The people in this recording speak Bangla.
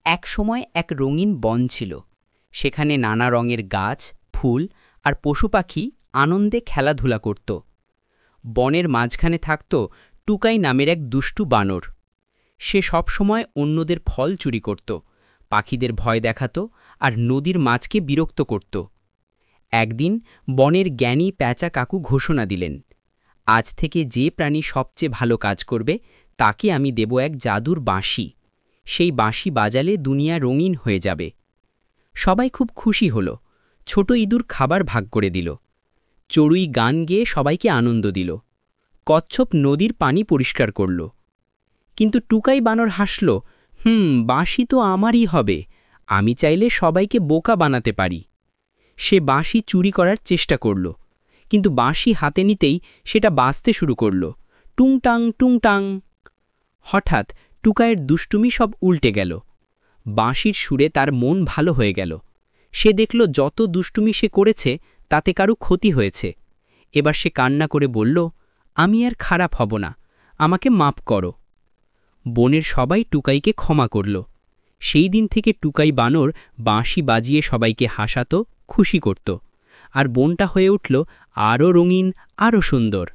একসময় এক রঙিন বন ছিল। সেখানে নানা রঙের গাছ, ফুল আর পশু পাখি আনন্দে খেলাধুলা করত। বনের মাঝখানে থাকত টুকাই নামের এক দুষ্টু বানর। সে সবসময় অন্যদের ফল চুরি করত, পাখিদের ভয় দেখাত আর নদীর মাছকে বিরক্ত করত। একদিন বনের জ্ঞানী প্যাঁচা কাকু ঘোষণা দিলেন, আজ থেকে যে প্রাণী সবচেয়ে ভালো কাজ করবে তাকে আমি দেব এক জাদুর বাঁশি। সেই বাঁশি বাজালে দুনিয়া রঙিন হয়ে যাবে। সবাই খুব খুশি হল। ছোট ইঁদুর খাবার ভাগ করে দিল। চড়ুই গান গেয়ে সবাইকে আনন্দ দিল। কচ্ছপ নদীর পানি পরিষ্কার করল। কিন্তু টুকাই বানর হাসল, বাঁশি তো আমারই হবে, আমি চাইলে সবাইকে বোকা বানাতে পারি। সে বাঁশি চুরি করার চেষ্টা করল, কিন্তু বাঁশি হাতে নিতেই সেটা বাজতে শুরু করল, টুংটাং টুংটাং। হঠাৎ টুকাইয়ের দুষ্টুমি সব উল্টে গেল। বাঁশির সুরে তার মন ভালো হয়ে গেল। সে দেখল যত দুষ্টুমি সে করেছে তাতে কারো ক্ষতি হয়েছে। এবার সে কান্না করে বলল, আমি আর খারাপ হব না, আমাকে মাপ করো। বনের সবাই টুকাইকে ক্ষমা করল। সেই দিন থেকে টুকাই বানর বাঁশি বাজিয়ে সবাইকে হাসাত, খুশি করত, আর বনটা হয়ে উঠল আরও রঙিন, আরও সুন্দর।